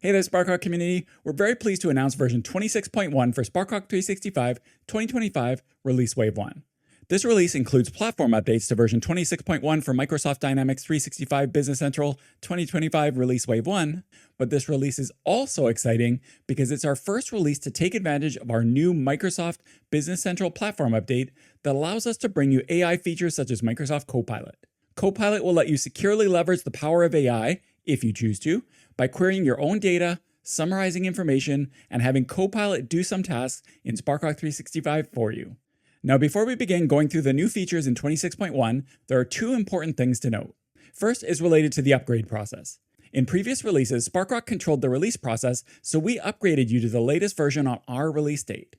Hey there, Sparkrock community. We're very pleased to announce version 26.1 for Sparkrock 365 2025 Release Wave 1. This release includes platform updates to version 26.1 for Microsoft Dynamics 365 Business Central 2025 Release Wave 1, but this release is also exciting because it's our first release to take advantage of our new Microsoft Business Central platform update that allows us to bring you AI features such as Microsoft Copilot. Copilot will let you securely leverage the power of AI, if you choose to, by querying your own data, summarizing information, and having Copilot do some tasks in Sparkrock 365 for you. Now, before we begin going through the new features in 26.1, there are two important things to note. First is related to the upgrade process. In previous releases, Sparkrock controlled the release process, so we upgraded you to the latest version on our release date.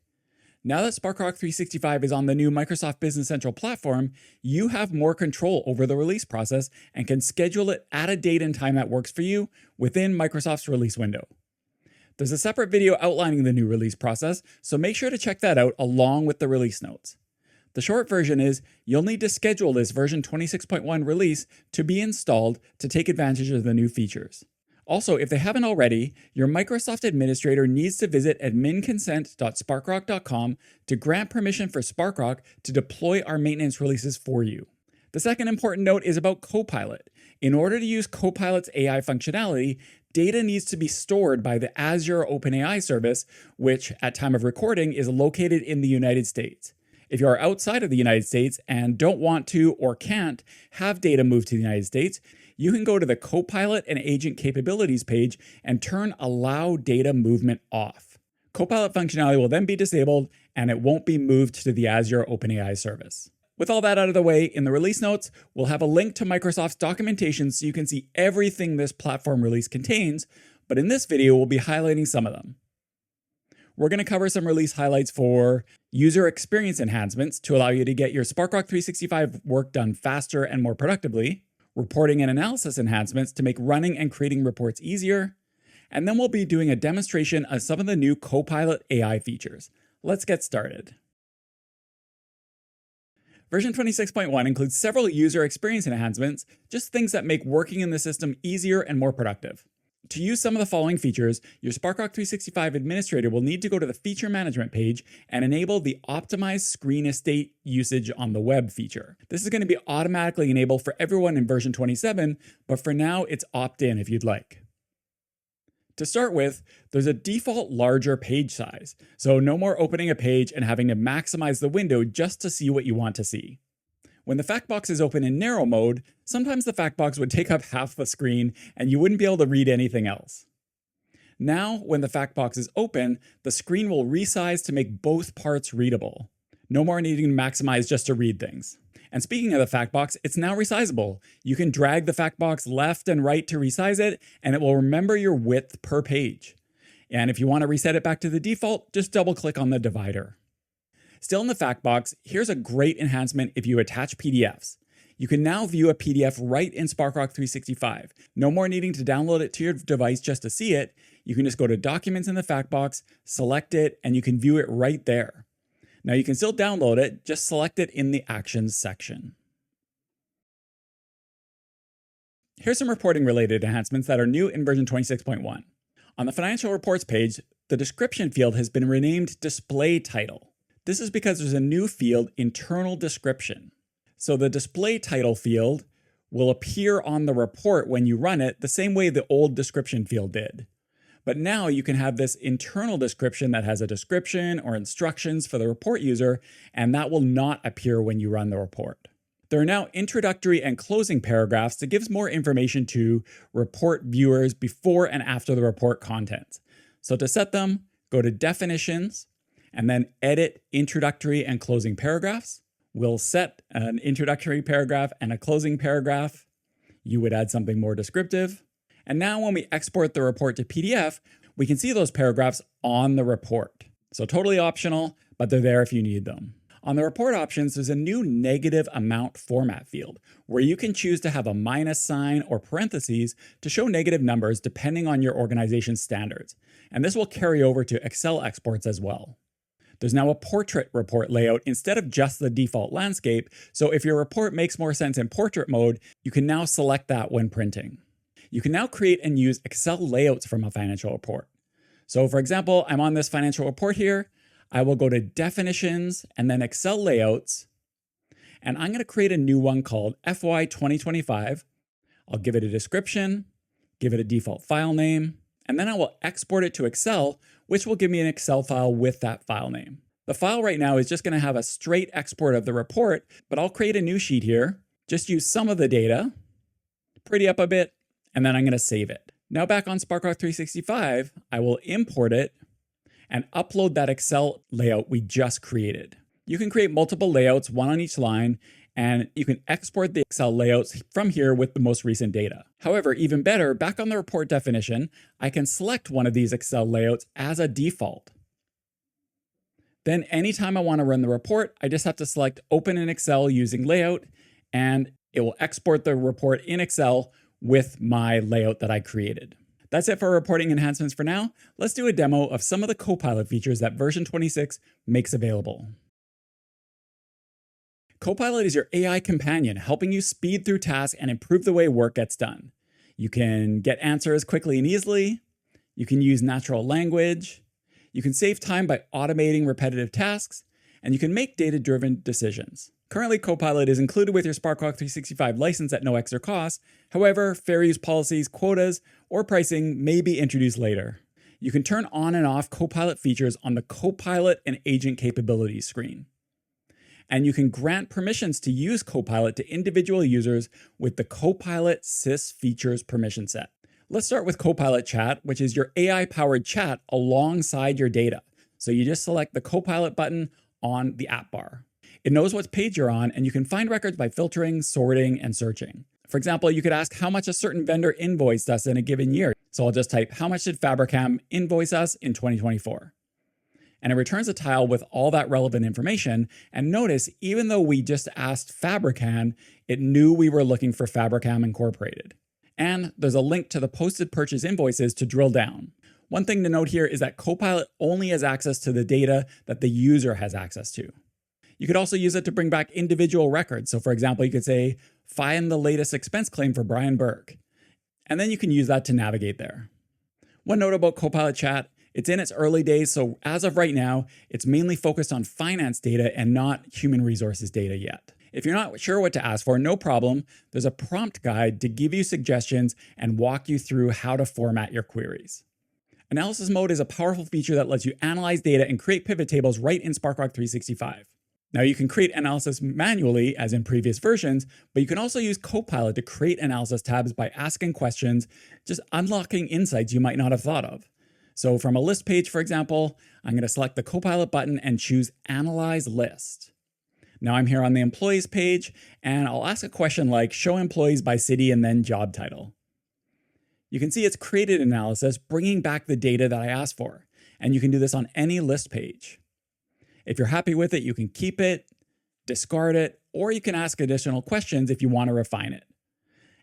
Now that Sparkrock 365 is on the new Microsoft Business Central platform, you have more control over the release process and can schedule it at a date and time that works for you within Microsoft's release window. There's a separate video outlining the new release process, so make sure to check that out along with the release notes. The short version is you'll need to schedule this version 26.1 release to be installed to take advantage of the new features. Also, if they haven't already, your Microsoft administrator needs to visit adminconsent.sparkrock.com to grant permission for Sparkrock to deploy our maintenance releases for you. The second important note is about Copilot. In order to use Copilot's AI functionality, data needs to be stored by the Azure OpenAI service, which at time of recording is located in the United States. If you are outside of the United States and don't want to or can't have data moved to the United States, you can go to the Copilot and Agent Capabilities page and turn Allow Data Movement off. Copilot functionality will then be disabled and it won't be moved to the Azure OpenAI service. With all that out of the way, in the release notes, we'll have a link to Microsoft's documentation so you can see everything this platform release contains, but in this video, we'll be highlighting some of them. We're going to cover some release highlights for user experience enhancements to allow you to get your Sparkrock 365 work done faster and more productively, reporting and analysis enhancements to make running and creating reports easier, and then we'll be doing a demonstration of some of the new Copilot AI features. Let's get started. Version 26.1 includes several user experience enhancements, just things that make working in the system easier and more productive. To use some of the following features, your Sparkrock 365 administrator will need to go to the Feature Management page and enable the Optimize Screen Estate Usage on the Web feature. This is going to be automatically enabled for everyone in version 27, but for now it's opt-in if you'd like. To start with, there's a default larger page size, so no more opening a page and having to maximize the window just to see what you want to see. When the FactBox is open in narrow mode, sometimes the FactBox would take up half the screen and you wouldn't be able to read anything else. Now, when the FactBox is open, the screen will resize to make both parts readable. No more needing to maximize just to read things. And speaking of the FactBox, it's now resizable. You can drag the FactBox left and right to resize it, and it will remember your width per page. And if you want to reset it back to the default, just double-click on the divider. Still in the FactBox, here's a great enhancement if you attach PDFs. You can now view a PDF right in Sparkrock 365. No more needing to download it to your device just to see it. You can just go to Documents in the FactBox, select it, and you can view it right there. Now you can still download it, just select it in the Actions section. Here's some reporting-related enhancements that are new in version 26.1. On the Financial Reports page, the description field has been renamed Display Title. This is because there's a new field, Internal Description. So the Display Title field will appear on the report when you run it the same way the old description field did. But now you can have this internal description that has a description or instructions for the report user, and that will not appear when you run the report. There are now introductory and closing paragraphs that gives more information to report viewers before and after the report content. So to set them, go to Definitions, and then edit introductory and closing paragraphs. We'll set an introductory paragraph and a closing paragraph. You would add something more descriptive. And now when we export the report to PDF, we can see those paragraphs on the report. So totally optional, but they're there if you need them. On the report options, there's a new negative amount format field where you can choose to have a minus sign or parentheses to show negative numbers depending on your organization's standards. And this will carry over to Excel exports as well. There's now a portrait report layout instead of just the default landscape, so if your report makes more sense in portrait mode, you can now select that when printing. You can now create and use Excel layouts from a financial report. So for example, I'm on this financial report here. I will go to Definitions and then Excel Layouts. And I'm going to create a new one called FY 2025. I'll give it a description, give it a default file name, and then I will export it to Excel, which will give me an Excel file with that file name. The file right now is just going to have a straight export of the report, but I'll create a new sheet here, just use some of the data, pretty up a bit, and then I'm going to save it. Now back on Sparkrock 365, I will import it and upload that Excel layout we just created. You can create multiple layouts, one on each line, and you can export the Excel layouts from here with the most recent data. However, even better, back on the report definition, I can select one of these Excel layouts as a default. Then anytime I want to run the report, I just have to select Open in Excel using Layout, and it will export the report in Excel with my layout that I created. That's it for reporting enhancements for now. Let's do a demo of some of the Copilot features that version 26 makes available. Copilot is your AI companion, helping you speed through tasks and improve the way work gets done. You can get answers quickly and easily. You can use natural language. You can save time by automating repetitive tasks, and you can make data-driven decisions. Currently, Copilot is included with your Sparkrock 365 license at no extra cost. However, fair use policies, quotas, or pricing may be introduced later. You can turn on and off Copilot features on the Copilot and Agent Capabilities screen. And you can grant permissions to use Copilot to individual users with the Copilot Sys Features permission set. Let's start with Copilot Chat, which is your AI-powered chat alongside your data. So you just select the Copilot button on the app bar. It knows what page you're on, and you can find records by filtering, sorting, and searching. For example, you could ask how much a certain vendor invoiced us in a given year. So I'll just type, how much did Fabricam invoice us in 2024? And it returns a tile with all that relevant information. And notice, even though we just asked Fabricam, it knew we were looking for Fabricam Incorporated. And there's a link to the posted purchase invoices to drill down. One thing to note here is that Copilot only has access to the data that the user has access to. You could also use it to bring back individual records. So for example, you could say, find the latest expense claim for Brian Burke. And then you can use that to navigate there. One note about Copilot Chat, it's in its early days, so as of right now, it's mainly focused on finance data and not human resources data yet. If you're not sure what to ask for, no problem. There's a prompt guide to give you suggestions and walk you through how to format your queries. Analysis mode is a powerful feature that lets you analyze data and create pivot tables right in Sparkrock 365. Now you can create analysis manually, as in previous versions, but you can also use Copilot to create analysis tabs by asking questions, just unlocking insights you might not have thought of. So from a list page, for example, I'm going to select the Copilot button and choose Analyze List. Now I'm here on the Employees page, and I'll ask a question like, show employees by city and then job title. You can see it's created analysis, bringing back the data that I asked for. And you can do this on any list page. If you're happy with it, you can keep it, discard it, or you can ask additional questions if you want to refine it.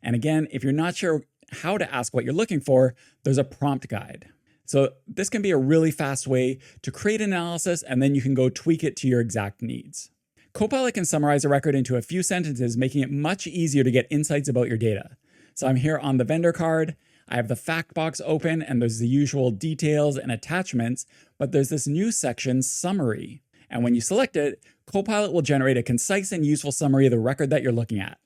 And again, if you're not sure how to ask what you're looking for, there's a prompt guide. So this can be a really fast way to create analysis, and then you can go tweak it to your exact needs. Copilot can summarize a record into a few sentences, making it much easier to get insights about your data. So I'm here on the vendor card. I have the fact box open, and there's the usual details and attachments, but there's this new section, Summary. And when you select it, Copilot will generate a concise and useful summary of the record that you're looking at.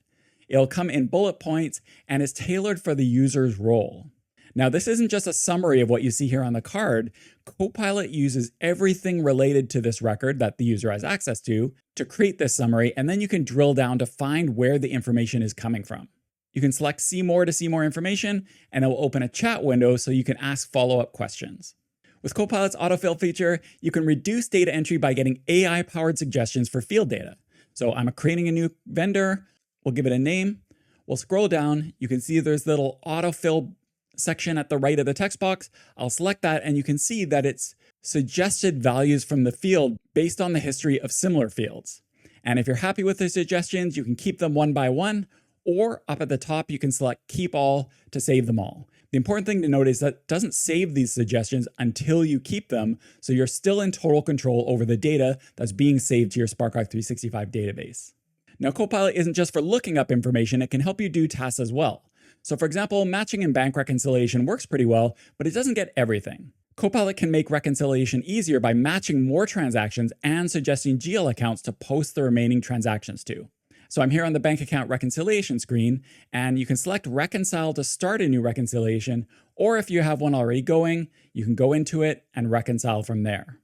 It'll come in bullet points and is tailored for the user's role. Now, this isn't just a summary of what you see here on the card. Copilot uses everything related to this record that the user has access to create this summary, and then you can drill down to find where the information is coming from. You can select See More to see more information, and it will open a chat window so you can ask follow-up questions. With Copilot's autofill feature, you can reduce data entry by getting AI-powered suggestions for field data. So I'm creating a new vendor. We'll give it a name. We'll scroll down. You can see there's a little autofill section at the right of the text box. I'll select that, and you can see that it's suggested values from the field based on the history of similar fields. And if you're happy with the suggestions, you can keep them one by one, or up at the top, you can select Keep All to save them all. The important thing to note is that it doesn't save these suggestions until you keep them, so you're still in total control over the data that's being saved to your Sparkrock 365 database. Now, Copilot isn't just for looking up information, it can help you do tasks as well. So for example, matching in bank reconciliation works pretty well, but it doesn't get everything. Copilot can make reconciliation easier by matching more transactions and suggesting GL accounts to post the remaining transactions to. So I'm here on the bank account reconciliation screen, and you can select Reconcile to start a new reconciliation, or if you have one already going, you can go into it and reconcile from there.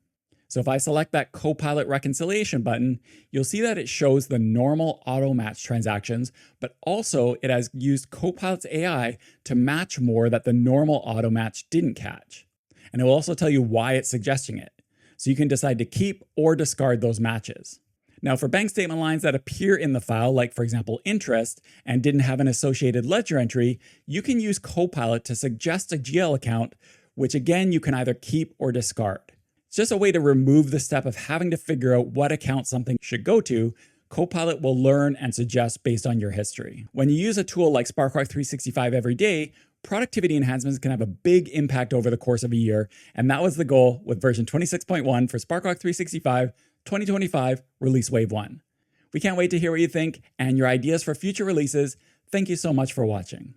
So if I select that Copilot reconciliation button, you'll see that it shows the normal auto match transactions, but also it has used Copilot's AI to match more that the normal auto match didn't catch. And it will also tell you why it's suggesting it. So you can decide to keep or discard those matches. Now, for bank statement lines that appear in the file, like for example, interest, and didn't have an associated ledger entry, you can use Copilot to suggest a GL account, which again, you can either keep or discard. It's just a way to remove the step of having to figure out what account something should go to. Copilot will learn and suggest based on your history. When you use a tool like Sparkrock 365 every day, productivity enhancements can have a big impact over the course of a year, and that was the goal with version 26.1 for Sparkrock 365 2025 Release Wave 1. We can't wait to hear what you think and your ideas for future releases. Thank you so much for watching.